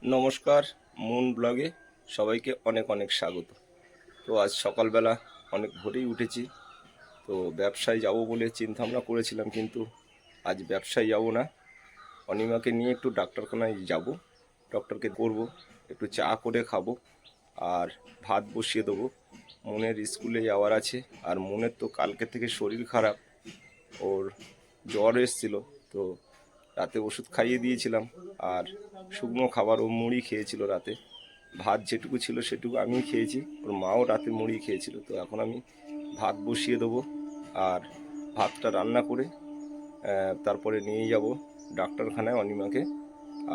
নমস্কার, মুন ব্লগে সবাইকে অনেক অনেক স্বাগত। তো আজ সকালবেলা অনেক ভোরেই উঠেছি। তো ব্যবসায় যাব বলে চিন্তাভাবনা করেছিলাম, কিন্তু আজ ব্যবসায় যাব না, অনিমাকে নিয়ে একটু ডাক্তারখানায় যাব। ডক্টরকে করব, একটু চা করে খাবো আর ভাত বসিয়ে দেবো। মনের স্কুলে যাওয়ার আছে, আর মনের তো কালকে থেকে শরীর খারাপ, ওর জ্বর এসেছিল। তো রাতে ওষুধ খাইয়ে দিয়েছিলাম, আর শুকনো খাবার ও মুড়ি খেয়েছিল রাতে। ভাত যেটুকু ছিল সেটুকু আমিই খেয়েছি, ওর মাও রাতে মুড়ি খেয়েছিল। তো এখন আমি ভাত বসিয়ে দেবো, আর ভাতটা রান্না করে তারপরে নিয়ে যাব ডাক্তারখানায় অনিমাকে,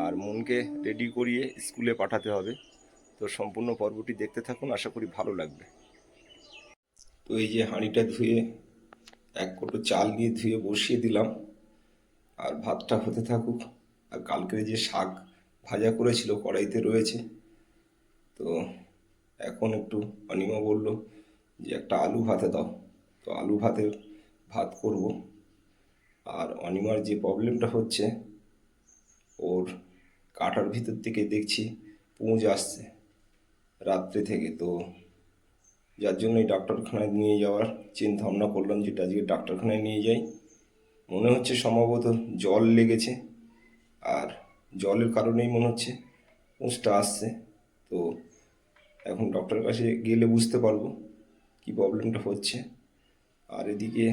আর মনকে রেডি করিয়ে স্কুলে পাঠাতে হবে। তো সম্পূর্ণ পর্বটি দেখতে থাকুন, আশা করি ভালো লাগবে। তো এই যে হাঁড়িটা ধুয়ে এক কোটো চাল নিয়ে ধুয়ে বসিয়ে দিলাম, আর ভাতটা হতে থাকুক। আর কালকের যে শাক ভাজা করেছিল কড়াইতে রয়েছে। তো এখন একটু অনিমা বলল যে একটা আলু ভাতে দাও, তো আলু ভাতে ভাত করব। আর অনিমার যে প্রবলেমটা হচ্ছে, ওর কাঁটার ভিতর থেকে দেখছি পুঁজ আসছে রাত্রে থেকে। তো যার জন্যই ডাক্তারখানায় নিয়ে যাওয়ার চিন্তা ভাবনা করলাম, যেটা আজকে ডাক্তারখানায় নিয়ে যাই। মনে হচ্ছে সম্ভবত জল লেগেছে, আর জলের কারণেই মনে হচ্ছে পুঁজটা আসছে। তো এখন ডক্টরের কাছে গেলে বুঝতে পারবো কি প্রবলেমটা হচ্ছে। আর এদিকে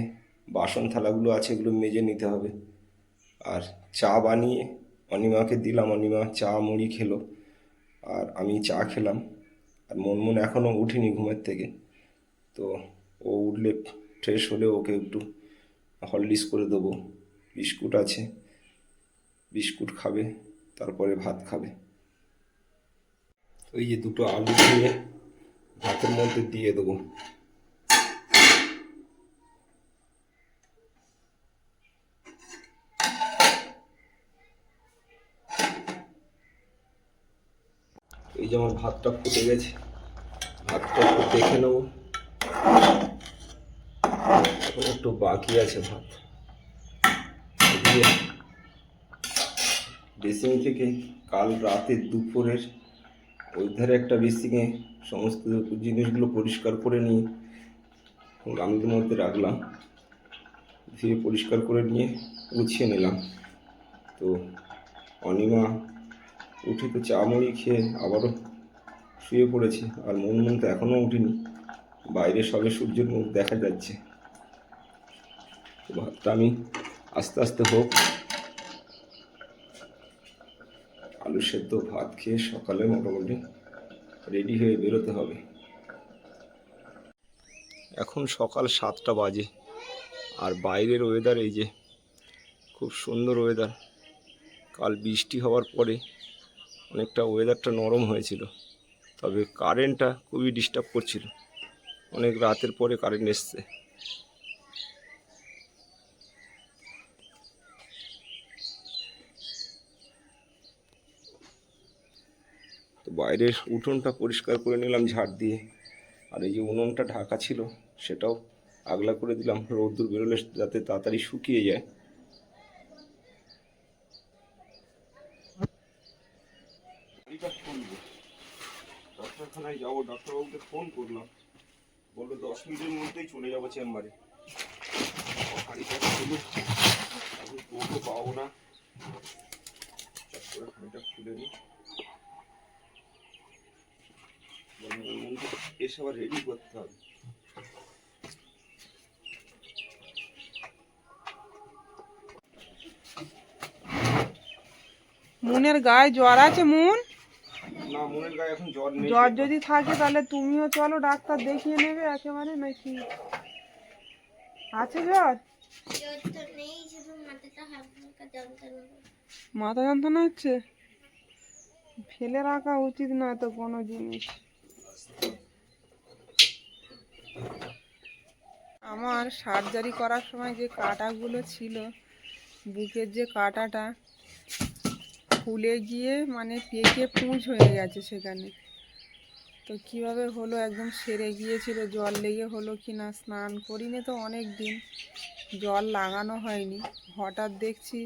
বাসন থালাগুলো আছে, এগুলো মেজে নিতে হবে। আর চা বানিয়ে অনিমাকে দিলাম, অনিমা চা মুড়ি খেলো, আর আমি চা খেলাম। আর মন এখনও উঠিনি ঘুমের থেকে। তো ও উঠলে, ফ্রেশ হলে ওকে একটু হরলিক্স করে দেবো। বিস্কুট আছে, বিস্কুট খাবে, তারপরে ভাত খাবে। ওই যে দুটো আলু দিয়ে ভাতের মধ্যে দিয়ে দেবো। এই যে আমার ভাতটা ফুটে গেছে, ভাতটা একটু দেখে নেবো। এখন একটু বাকি আছে ভাত। বেসিন থেকে কাল রাতে দুপুরের ওই ধারে একটা বেসিনে সমস্ত জিনিসগুলো পরিষ্কার করে নিয়ে গামলির মধ্যে রাখলাম, ধুয়ে পরিষ্কার করে নিয়ে গুছিয়ে নিলাম। তো অনিমা উঠে তো চা মুড়ি খেয়ে আবারও শুয়ে পড়েছে, আর মন তো এখনও উঠিনি। বাইরে সবে সূর্যের মুখ দেখা যাচ্ছে। তো ভাতটা আমি আস্তে আস্তে হোক, আলু সেদ্ধ ভাত খেয়ে সকালে মোটামুটি রেডি হয়ে বেরোতে হবে। এখন সকাল 7টা বাজে, আর বাইরের ওয়েদার এই যে খুব সুন্দর ওয়েদার। কাল বৃষ্টি হওয়ার পরে অনেকটা ওয়েদারটা নরম হয়েছিল, তবে কারেন্টটা খুবই ডিস্টার্ব করছিল। অনেক রাতের পরে কারেন্ট এসছে। তো বাইরের উঠোনটা পরিষ্কার করে নিলাম ঝাড় দিয়ে, আর এই যে উনুনটা ঢাকা ছিল সেটাও আগলা করে দিলাম, রোদ্দুর বেরোলে যাতে তাড়াতাড়ি শুকিয়ে যায়। ডাক্তারখানায় যাবো, ডাক্তারবাবুকে ফোন করলাম, বললো 10 মিনিটের মধ্যেই চলে যাবো চেম্বারে। হাঁড়িটা খুলে আমি টোটো পাবো না, হাঁড়িটা খুলে নিই। এসে আবার রেডি করতে হবে। মুনের গায়ে জ্বর আছে। মুন, না, মনের গায়ে এখন জ্বর নেই। জ্বর যদি থাকে তাহলে তুমিও চলো, ডাক্তার দেখিয়ে নেবে একেবারে। নাকি আছে জ্বর? মাথা যন্ত্রণা হচ্ছে? ফেলে রাখা উচিত না তো কোনো জিনিস। আমার সার্জারি করার সময় যে কাঁটাগুলো ছিল, বুকের যে কাঁটাটা ফুলে গিয়ে মানে পেকে পুঁজ হয়ে গেছে সেখানে। তো কিভাবে হলো, একদম সেরে গিয়েছিল। জল লেগে হলো কি না, স্নান করিনি তো অনেক দিন, জল লাগানো হয়নি। হঠাৎ দেখছি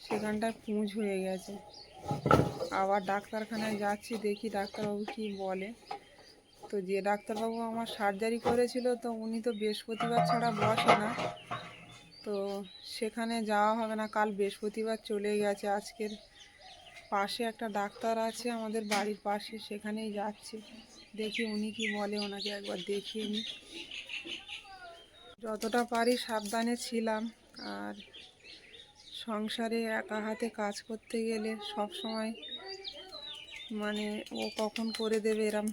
সেখানটায় পুঁজ হয়ে গেছে। আবার ডাক্তারখানায় যাচ্ছি, দেখি ডাক্তারবাবু কি বলে। তো যে ডাক্তারবাবু আমার সার্জারি করেছিল, তো উনি তো বৃহস্পতিবার ছাড়া বসে না, তো সেখানে যাওয়া হবে না। কাল বৃহস্পতিবার চলে গেছে। আজকের পাশে একটা ডাক্তার আছে আমাদের বাড়ির পাশে, সেখানেই যাচ্ছি, দেখি উনি কি বলে, ওনাকে একবার দেখিয়ে নিই। যতটা পারি সাবধানে ছিলাম। আর সংসারে একা হাতে কাজ করতে গেলে সব সময় মানে ও কখন করে দেবে এরম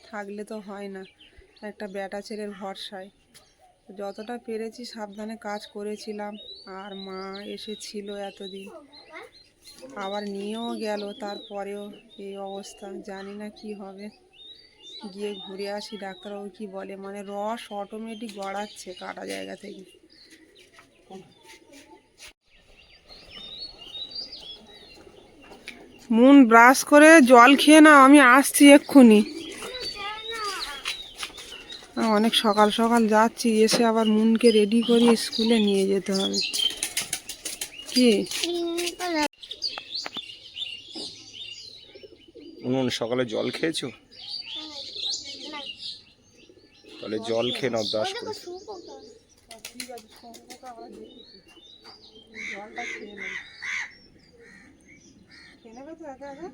থাকলে তো হয় না, একটা বেটা ছেলের ভরসায়। যতটা পেরেছি সাবধানে কাজ করেছিলাম। আর মা এসেছিল এতদিন, আবার নিয়েও গেল, তারপরেও এই অবস্থা, জানি না কি হবে। গিয়ে ঘুরে আসি, ডাক্তারবাবু কি বলে। মানে রস অটোমেটিক গড়াচ্ছে কাটা জায়গা থেকে। মুন ব্রাশ করে জল খেয়ে নাও, আমি আসছি এক্ষুনি। অনেক সকাল সকাল যাচ্ছি, এসে আবার মুনকে রেডি করি, স্কুলে নিয়ে যেতে হবে। কি সকালে জল খেয়েছো? তাহলে জল খেয়ে নাও, ব্রাশ করে। জলটা খেয়ে নেই, খেয়ে নেবে তো একা একা।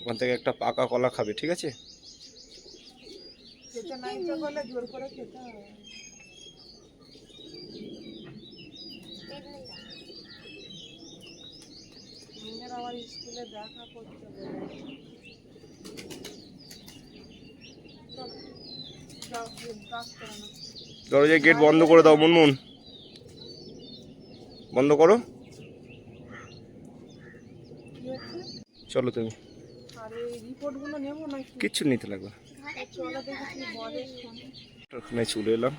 ওখান থেকে একটা পাকা কলা খাবে, ঠিক আছে? খেতে না ইচ্ছা করলে জোর করে খেতে হবে। মুনের আবার স্কুলে দেখা করতে হবে। যাও, ব্রাশ করে নাও। দরজায় গেট বন্ধ করে দাও মুনমুন, বন্ধ করো। কি হচ্ছে? চলো তুমি। আর এই রিপোর্টগুলো নেবো নাকি? কিচ্ছু নিতে লাগবে। চলো দেখি কি বলে, শোনো। ওখানে চলে এলাম।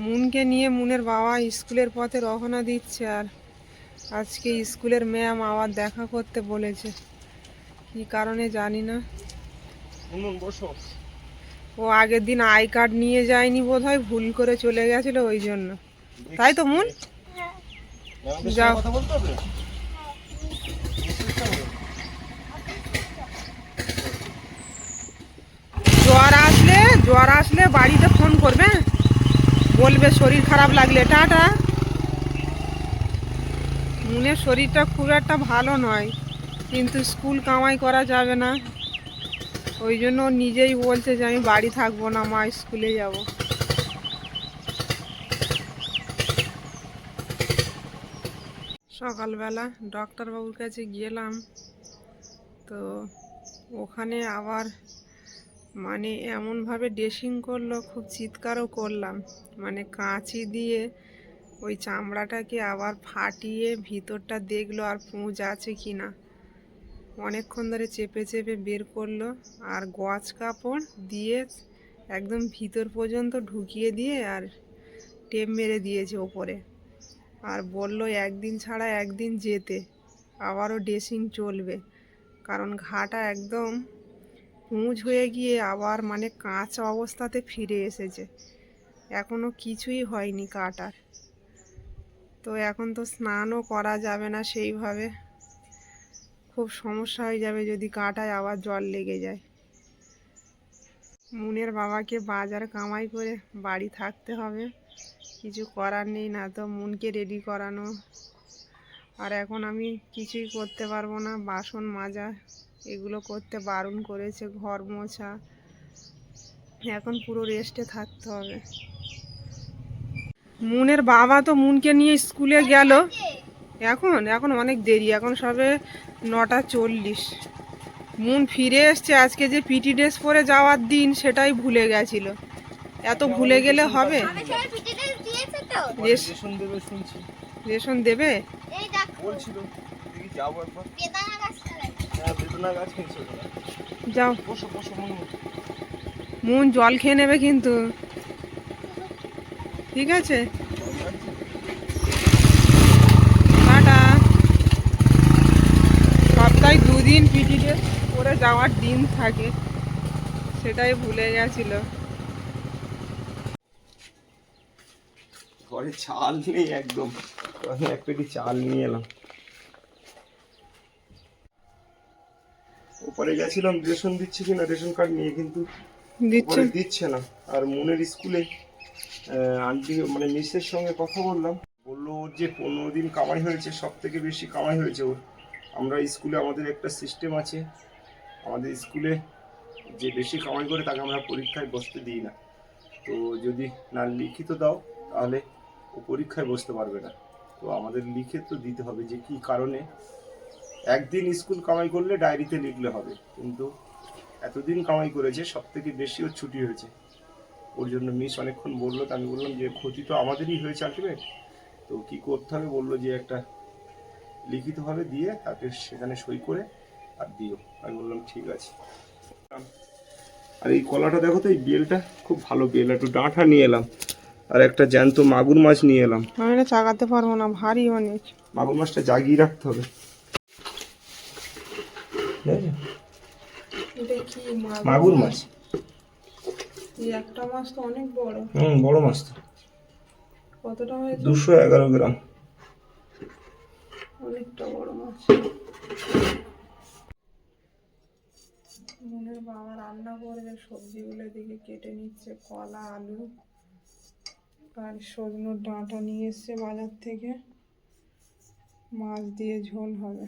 মুনকে নিয়ে মুনের বাবা স্কুলের পথে রওনা দিচ্ছে। আর আজকে স্কুলের ম্যাম আবার দেখা করতে বলেছে, কি কারণে জানি না। মুনমুন বসো। ও আগের দিন আই কার্ড নিয়ে যায়নি বোধহয়, ভুল করে চলে গেছিল, ওই জন্য। তাই তো মুন? যাও। কথা বলতে হবে। জ্বর আসলে বাড়িতে ফোন করবে, বলবে শরীর খারাপ লাগলে। টাটা। মুনের শরীরটা খুব একটা ভালো নয়, কিন্তু স্কুল কামাই করা যাবে না, ওই জন্য ও নিজেই বলছে যে আমি বাড়ি থাকবো না, মা স্কুলে যাব। সকালবেলা ডক্টরবাবুর কাছে গেলাম, তো ওখানে আবার মানে এমনভাবে ড্রেসিং করলো, খুব চিৎকারও করলাম। মানে কাঁচি দিয়ে ওই চামড়াটাকে আবার ফাটিয়ে ভিতরটা দেখলো আর পুঁজ আছে কি না। অনেকক্ষণ ধরে চেপে চেপে বের করলো, আর গজ কাপড় দিয়ে একদম ভিতর পর্যন্ত ঢুকিয়ে দিয়ে আর টেপ মেরে দিয়েছে ওপরে। আর বললো একদিন ছাড়া একদিন যেতে, আবারও ড্রেসিং চলবে, কারণ ঘাটা একদম পুঁজ হয়ে গিয়ে আবার মানে কাঁচা অবস্থাতে ফিরে এসেছে, এখনও কিছুই হয়নি কাটার। তো এখন তো স্নানও করা যাবে না সেইভাবে, খুব সমস্যা হয়ে যাবে যদি কাটায় আবার জল লেগে যায়। মুনের বাবাকে বাজার কামাই করে বাড়ি থাকতে হবে, কিছু করার নেই, না তো মুনকে রেডি করানো। আর এখন আমি কিছুই করতে পারবো না, বাসন মাজা এগুলো করতে বারণ করেছে, ঘর মোছা, এখন পুরো রেস্টে থাকতে হবে। মুনের বাবা তো মুনকে নিয়ে স্কুলে গেল, এখন অনেক দেরি, এখন সবে 9:40। মুন ফিরে এসছে, আজকে যে পিটি ড্রেস পরে যাওয়ার দিন সেটাই ভুলে গেছিল। এত ভুলে গেলে হবে? রেশন দেবে যাও। মুন জল খেয়ে নেবে কিন্তু, ঠিক আছে? টাটা। দিন পিটিতে করে যাওয়ার দিন থাকে, সেটাই ভুলে গেছিল। ঘরে চাল নেই একদম, আমি এক পেটি চাল নিয়ে এলাম। ওপরে গেছিলাম রেশন দিচ্ছে কিনা, রেশন কার্ড নিয়ে, কিন্তু দিচ্ছে ওপরে দিচ্ছে না। আর মনের স্কুলে আন্টি মানে মিসের সঙ্গে কথা বললাম, বললো ওর যে 15 দিন কামাই হয়েছে, সব থেকে বেশি কামাই হয়েছে ওর। আমরা স্কুলে আমাদের একটা সিস্টেম আছে, আমাদের স্কুলে যে বেশি কামাই করে তাকে আমরা পরীক্ষায় বসতে দিই না। তো যদি না লিখিত দাও তাহলে ও পরীক্ষায় বসতে পারবে না। তো আমাদের লিখে তো দিতে হবে যে কী কারণে। একদিন স্কুল কামাই করলে ডায়েরিতে লিখলে হবে, কিন্তু এতদিন কামাই করেছে, সব থেকে বেশি ওর ছুটি হয়েছে। ওর জন্য মিস অনেকক্ষণ বললো, তো আমি বললাম যে ক্ষতি তো আমাদেরই হয়েছে আলটিমেট, তো কী করতে হবে। বললো যে একটা লিখিতভাবে দিয়ে তাকে সেখানে সই করে আর দিও। আমি বললাম ঠিক আছে। আর এই কলাটা দেখো তো, এই বেলটা খুব ভালো বেল, একটু ডাঁটা নিয়ে এলাম। আর একটা জ্যান্ত মাগুর মাছ নিয়ে এলাম। আমি এটা চাগাতে পারবো না, ভারী অনেক। মাগুর মাছটা জাগিয়ে রাখতে হবে। এটা কি মাগুর মাছ? এই একটা মাছ তো অনেক বড়। বড় মাছ তো। কতটা হয়েছে? 211 গ্রাম। অনেকটা বড় মাছ। মনের বাবা রান্না করবে, সবজিগুলো দিকে কেটে নিচ্ছে, কলা, আলু আর সজনোর ডাঁটা নিয়ে এসছে বাজার থেকে, মাছ দিয়ে ঝোল হবে।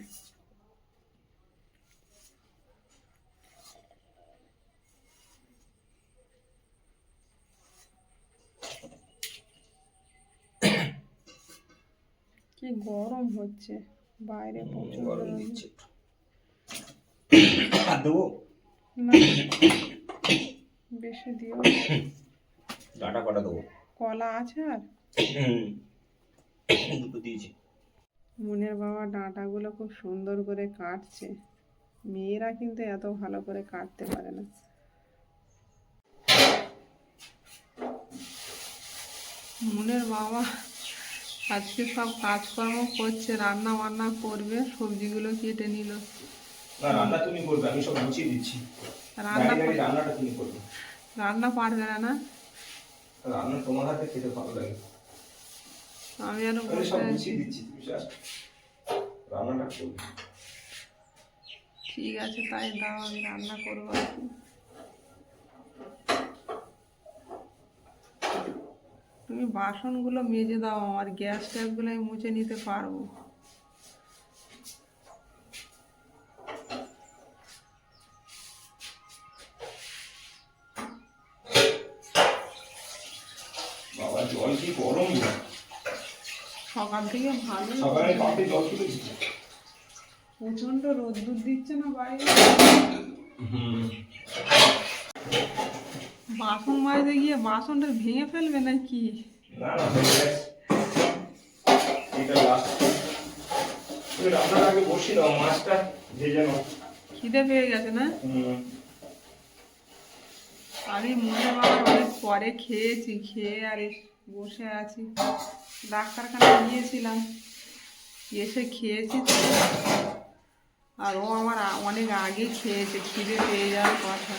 কি গরম হচ্ছে বাইরে, প্রচুর গরম গরম। দিচ্ছে। আর দেবো না, বেশি দিও। ডাঁটা কটা দেবো? কলা আছে আর দুটো দিয়েছি। মনের বাবা ডাঁটাগুলো খুব সুন্দর করে কাটছে। মেয়েরা কিন্তু এত ভালো করে কাটতে পারে না। মনের বাবা আজকে সব কাজকর্ম করছে, রান্না বান্না করবে, সবজিগুলো কেটে নিল। না, রান্না তুমি করবে, আমি সব গুছিয়ে দিচ্ছি। রান্নাটা তুমি করবে। রান্না পারবে না? না, রান্না তোমার হাতে খেতে ভালো লাগে। আমি আরো আমি বসে সব আছি। গুছিয়ে দিচ্ছি, তুমি just রান্নাটা করবে। ঠিক আছে, তাই দাও, আমি রান্না করবো আর কি। তুমি বাসনগুলো মেজে দাও, আমার গ্যাস ট্যাসগুলো আমি মুছে নিতে পারবো। বাবা জল কি গরম! সকাল থেকে ভালো, সকালে পাম্পে জল তুলেছি। প্রচন্ড রোদ্দুর দিচ্ছে না বাইরে। বাসন মাজতে গিয়ে বাসনটা ভেঙে ফেলবে নাকি? না না, হয়ে গেছে। এটা লাস্ট। তুমি রান্নার আগে বসিয়ে দাও, মাছটা ভেজে নাও। খিদে পেয়ে গেছে না? আমি মনে বাবার অনেক পরে খেয়েছি, খেয়ে আর বসে আছি। ডাক্তারখানা গিয়েছিলাম, এসে খেয়েছি তো। আর ও আমার অনেক আগে খেয়েছে, খিদে পেয়ে যাওয়ার কথা।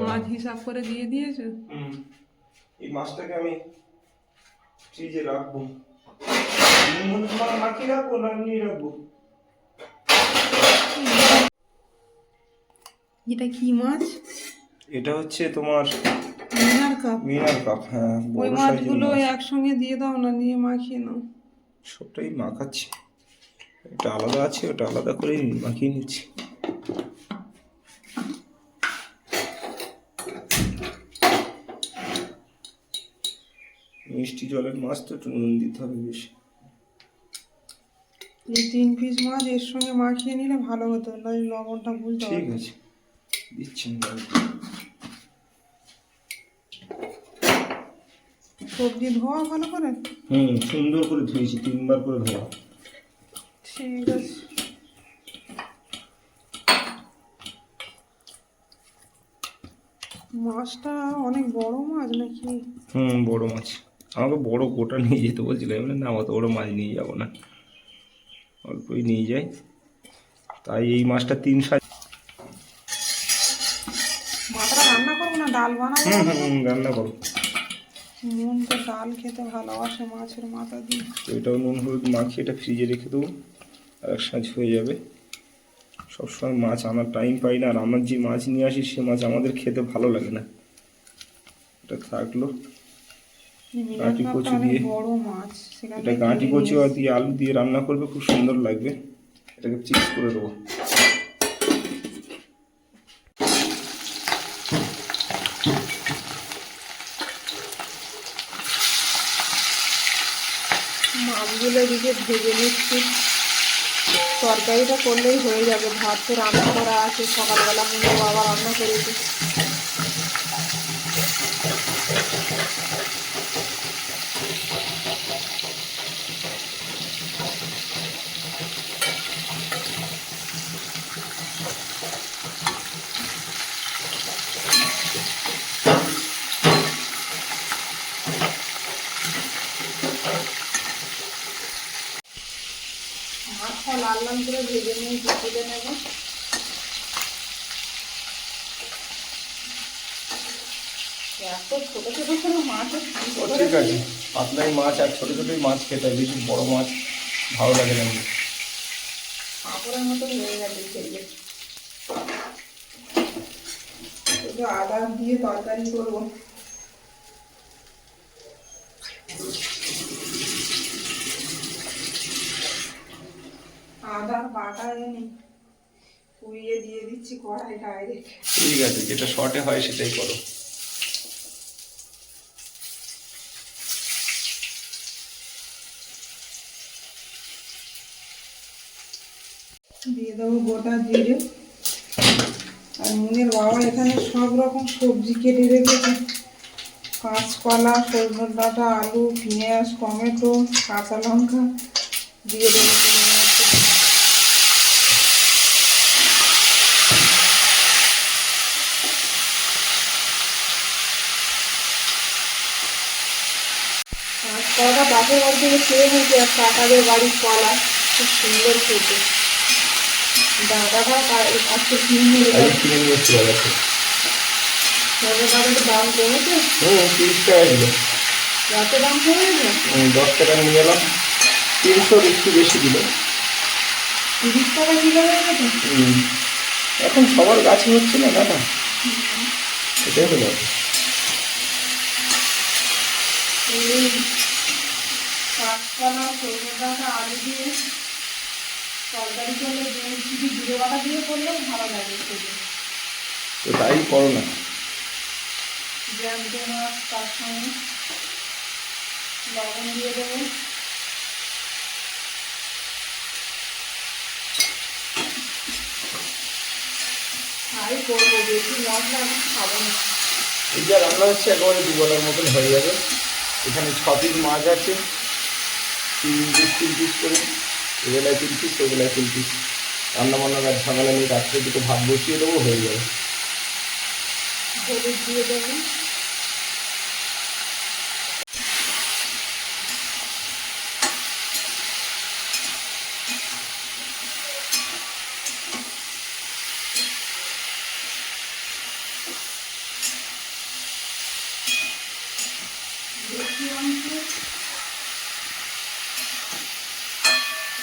মাছ হিসাব করে দিয়ে দিয়েছো? এই মাছটাকে আমি ফ্রিজে রাখবো। মাখিয়ে রাখবো না এমনি রাখবো? এটা কি মাছ? এটা হচ্ছে তোমার মিনার কাপ। মিনার কাপ। হ্যাঁ, ওই বড় সাইজের মাছগুলো মাছ। একসঙ্গে দিয়ে দাও না, নিয়ে মাখিয়ে নাও। সবটাই মাখাচ্ছি, এটা আলাদা আছে, ওটা আলাদা করে মাখিয়ে নিচ্ছি। মিষ্টি জলের মাছ তো একটু নুন দিতে হবে বেশি। এই 3 পিস মাছ এর সঙ্গে মাখিয়ে নিলে ভালো হতো, নয় লবণটা বুঝতে ঠিক পারবো। আছে, দিচ্ছি। সবজি ধোয়া ভালো করে? সুন্দর করে ধুয়েছি, 3বার করে ধোয়া। ঠিক আছে। মাছটা অনেক বড় মাছ নাকি? বড় মাছ। আমাকে বড় গোটা নিয়ে যেতে বলছিলাম, আমি বললাম, না অত বড় মাছ নিয়ে যাবো না, অল্পই নিয়ে যাই। তাই এই মাছটা 3 সাইজ। মাথাটা রান্না করবো না ডাল বানাবো? রান্না করো। মন তো ডাল খেতে ভালোবাসে মাছের মাথা দিয়ে। তো এটাও নুন হলুদ মাখিয়ে এটা ফ্রিজে রেখে দেবো, আর এক সাঁজ হয়ে যাবে। সবসময় মাছ আনার টাইম পাই না, আর আমার যে মাছ নিয়ে আসি সে মাছ আমাদের খেতে ভালো লাগে না। এটা থাকলো। গাঁটি কচু অনেক দিয়ে, বড় মাছ, সেখান এটা থেকে গাঁটি কিনে কচু নিয়ে দিয়ে আলু দিয়ে রান্না করবে, খুব সুন্দর লাগবে। এটাকে চিপস করে দেবো। মাছগুলো এদিকে ভেজে নিচ্ছি। তরকারিটা করলেই হয়ে যাবে, ভাত তো রান্না করা আছে, সকালবেলা মনে বাবা রান্না করেছে। মাছটা লাল লাল করে ভেজে নিয়ে তুলে নেব। এত ছোট ছোট করে মাছ ঠিক আছে, পাতলাই মাছ আর ছোটো ছোটোই মাছ খেতে হয়, বেশি বড় মাছ ভালো লাগে না। পাঁপড়ের মতো হয়ে গেছে খেলে। একটু আদা দিয়ে তরকারি করবো। আদা বাটা এনে পুড়িয়ে দিয়ে দিচ্ছি কড়াই ডাইরেক্ট। ঠিক আছে, যেটা শর্টে হয় সেটাই করো। দিয়ে দেবো গোটা জিরে। আর মুনের বাবা এখানে সব রকম সবজি কেটে রেখেছে, কাঁচকলা, সজনে ডাঁটা, আলু, পেঁয়াজ, টমেটো, কাঁচা লঙ্কা দিয়ে দেবো। কাঁচকলাটা বাপের বাড়ি থেকে খেয়ে নিয়েছি, আর কাকাদের বাড়ির কলা খুব সুন্দর খেতে। ডাঁটাটা আজকে কিনে নিয়ে এসেছি বাজারে। সজনে ডাঁটার দাম কমেছে? 30 টাকা কিলো। এত দাম কমে গেছে? 10 টাকা নিয়ে এলাম, 300 একটু বেশি দিল। 30 টাকা কিলো হয়ে গেছে? এখন সবার গাছে হচ্ছে না দাদা, এটাই হলো। এই কাঁচকলা, সজনে ডাঁটা, আলু দিয়ে তরকারি করলে যদি জিরে বাটা দিয়ে করলেও ভালো লাগে খেতে। তো তাই করো না। জ্যান্ত মাছ, তার সঙ্গে লবণ দিয়ে দেবো। তাই করবো, বেশি মশলা আমি খাবো না। এই যা রান্না হচ্ছে একেবারে দুবেলার মতন হয়ে যাবে। এখানে 6 পিস মাছ আছে, 3 পিস করে, এবেলায় 3 পিস, ওবেলায় 3 পিস। রান্না বান্নার আর ঝামেলা নেই, রাত্রে দুটো ভাত বসিয়ে দেবো, হয়ে যাবে। হলুদ দিয়ে দেবো।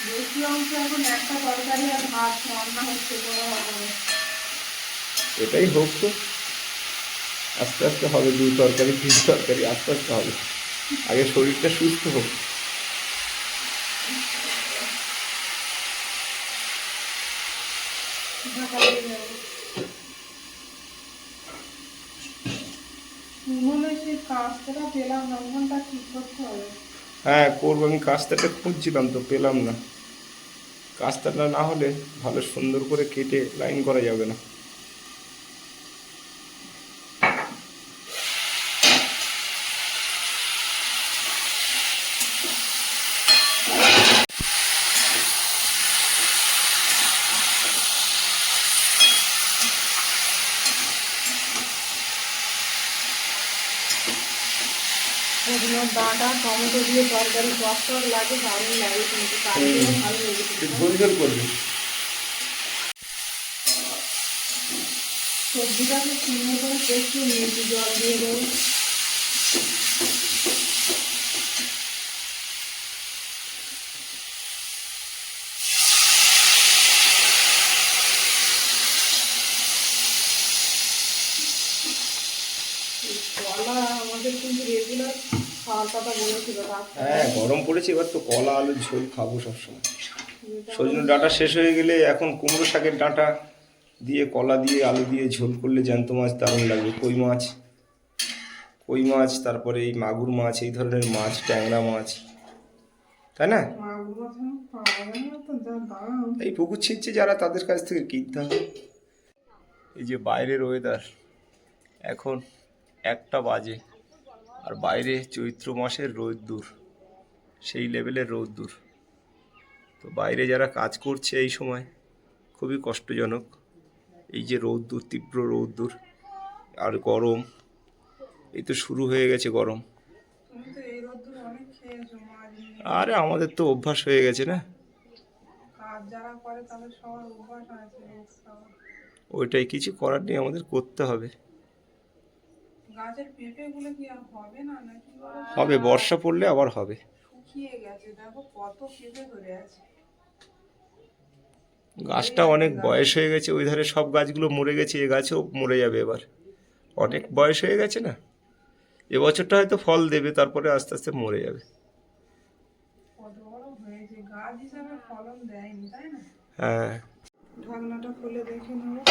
বেশি অংশ এখন একটা তরকারি আর ভাত রান্না হচ্ছে, কোনো হবে না। এটাই হোক, তো আস্তে আস্তে হবে। 2 তরকারি 3 তরকারি আস্তে আস্তে হবে, আগে শরীরটা সুস্থ হোক। উনুনে সেই কাঁচটা পেলাম না, উনুনটা ঠিক করতে হবে। হ্যাঁ করবো, আমি কাস্তাটা খুঁজছিলাম তো পেলাম না। কাস্তাটা না হলে ভালো সুন্দর করে কেটে লাইন করা যাবে না। সজনের ডাঁটা টমেটো দিয়ে তরকারি টক লাগে, দারুণ লাগে কিন্তু কালকেও ভালো লেগেছে। ঝোল ঝোল করবি। সবজিটাকে সুন্দর করে কষিয়ে নিয়েছি, জল দিয়ে দেবো। কলা আমাদের কিন্তু রেগুলার খাওয়ার কথা বলেছিল ডাক্তার। হ্যাঁ, গরম পড়েছে, এবার তো কলা আলুর ঝোল খাবো সবসময়। সজনের ডাঁটা শেষ হয়ে গেলে এখন কুমড়ো শাকের ডাঁটা দিয়ে কলা দিয়ে আলু দিয়ে ঝোল করলে জ্যান্ত মাছ দারুণ লাগবে। কই মাছ, তারপরে এই মাগুর মাছ, এই ধরনের মাছ, ট্যাংরা মাছ, তাই না? মাগুর মাছ এখন পাওয়া যায় না তো, যা দাম। এই পুকুর ছিঁচছে যারা, তাদের কাছ থেকে কিনতে হবে। এই যে বাইরের ওয়েদার, এখন 1টা বাজে, আর বাইরে চৈত্র মাসের রোদ্দুর, সেই লেভেলের রোদ্দুর। তো বাইরে যারা কাজ করছে এই সময় খুবই কষ্টজনক। এই যে রৌদ্দুর, তীব্র রৌদ্দুর আর গরম, এই তো শুরু হয়ে গেছে গরম। তুমি তো এই রোদ্দুর অনেক খেয়েছো মাছ নিয়ে। আরে আমাদের তো অভ্যাস হয়ে গেছে না, কাজ যারা করে তাদের সবার অভ্যাস আছে রোদ খাওয়া। ওইটাই, কিছু করার নেই, আমাদের করতে হবে। গাছের পেঁপেগুলো কি আর হবে না নাকি বলো? হবে, বর্ষা পড়লে আবার হবে। শুকিয়ে গেছে, দেখো কত পেঁপে ধরে আছে। গাছটা অনেক বয়স হয়ে গেছে, ওই ধারে সব গাছগুলো মরে গেছে, এ গাছও মরে যাবে এবার, অনেক বয়স হয়ে গেছে না। এবছরটা হয়তো ফল দেবে, তারপরে আস্তে আস্তে মরে যাবে। কত বড় হয়েছে, গাছ হিসাবে ফলন দেয়নি, তাই না? হ্যাঁ, ঢাকনাটা খুলে দেখে নেবো।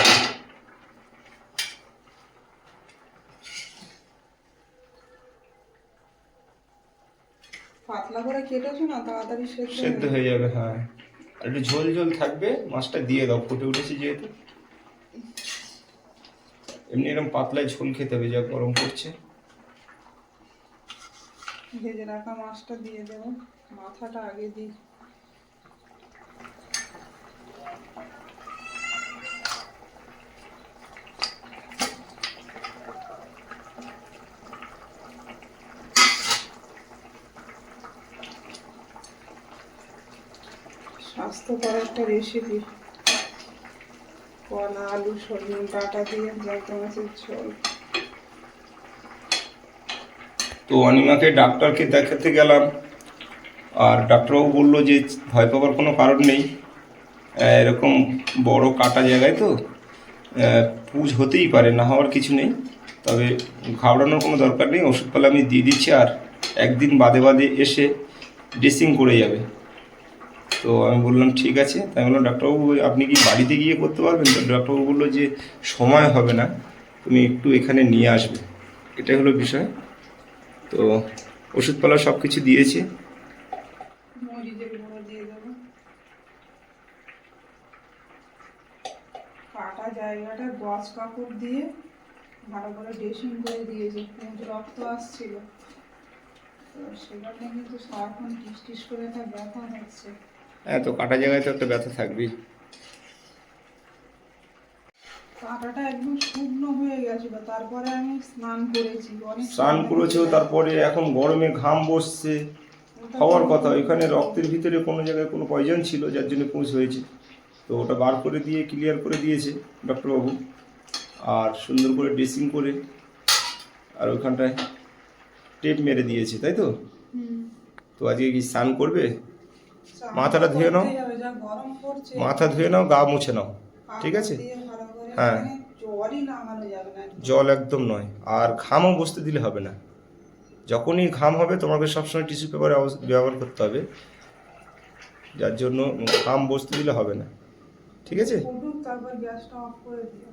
পাতলা করে কেটেছো না, তাড়াতাড়ি সেদ্ধ হয়ে যাবে। হ্যাঁ, আর একটু ঝোল ঝোল থাকবে, মাছটা দিয়ে দাও, ফুটে উঠেছে যেহেতু। এমনি এরকম পাতলায় ঝোল খেতে হবে, যা গরম পড়ছে। ভেজে রাখা মাছটা দিয়ে দেবো, মাথাটা আগে দিই। স্বাস্থ্যকর একটা রেসিপি, কলা আলু সজনে ডাঁটা দিয়ে জ্যান্ত মাছের ঝোল। তো অনিমাকে ডাক্তারকে দেখাতে গেলাম, আর ডাক্তারবাবু বললো যে ভয় পাওয়ার কোনো কারণ নেই, এরকম বড় কাটা জায়গায় তো পুঁজ হতেই পারে, না হওয়ার কিছু নেই, তবে ঘাবড়ানোর কোনো দরকার নেই, ওষুধপালা আমি দিয়ে দিচ্ছি, আর একদিন বাদে বাদে এসে ড্রেসিং করে যাবে। তো আমি বললাম ঠিক আছে। তাই বললাম ডাক্তারবাবু আপনি কি বাড়িতে গিয়ে করতে পারবেন? তো ডাক্তারবাবু বললো যে সময় হবে না, তুমি একটু এখানে নিয়ে আসবে, এটাই হলো বিষয়। তো ওষুধপালা সব কিছু দিয়েছে। মরিচের গুঁড়ো দিয়ে দেবো। কাটা জায়গাটা গজ কাপড় দিয়ে ভালো করে ড্রেসিং করে দিয়েছে, পুঁজ রক্ত আসছিল, তো সেখানে কিন্তু সারাক্ষণ টিস টিস করে একটা ব্যথা হচ্ছে। হ্যাঁ, তো কাটা জায়গায় তো একটা ব্যথা থাকবেই। কাঁটাটা একদম শুকনো হয়ে গেছিল, তারপরে আমি স্নান করেছি, অনেক স্নান করেছো, তারপরে এখন গরমে ঘাম বসছে, হওয়ার কথা। ওইখানে রক্তের ভিতরে কোনো জায়গায় কোনো পয়জন ছিল, যার জন্য পুঁজ হয়েছে। তো ওটা বার করে দিয়ে ক্লিয়ার করে দিয়েছে ডক্টরবাবু, আর সুন্দর করে ড্রেসিং করে, আর ওইখানটায় টেপ মেরে দিয়েছে, তাই তো? তো আজকে কি স্নান করবে? মাথাটা ধুয়ে নাও, যা গরম পড়ছে, মাথা ধুয়ে নাও, গা মুছে নাও, ঠিক আছে? দিয়ে ভালো করে, হ্যাঁ, মানে জলই লাগানো যাবে না। জল একদম নয়, আর ঘামও বসতে দিলে হবে না। যখনই ঘাম হবে তোমাকে সবসময় টিস্যু পেপার ব্যবহার করতে হবে, যার জন্য ঘাম বসতে দিলে হবে না, ঠিক আছে? ফুটুক, তারপর গ্যাসটা অফ করে দিও।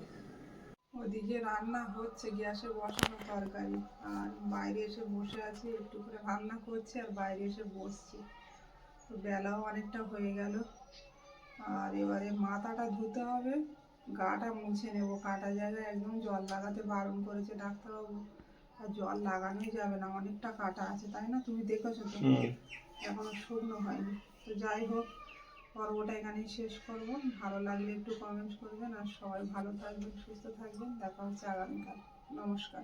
ওদিকে রান্না হচ্ছে, গ্যাসে বসানো তরকারি, আর বাইরে এসে বসে আছি, একটু করে রান্না করছি আর বাইরে এসে বসছি। তো বেলাও অনেকটা হয়ে গেল, আর এবারে মাথাটা ধুতে হবে, গাটা মুছে নেব। কাটা জায়গায় একদম জল লাগাতে বারণ করেছে ডাক্তারবাবু, আর জল লাগানোই যাবে না, অনেকটা কাটা আছে, তাই না? তুমি দেখেছো তো, এখনো শুকনো হয়নি। তো যাই হোক, পর্বটা এখানেই শেষ করব। ভালো লাগলে একটু কমেন্ট করবেন, আর সবাই ভালো থাকবেন, সুস্থ থাকবেন। দেখা হচ্ছে আগামীকাল। নমস্কার।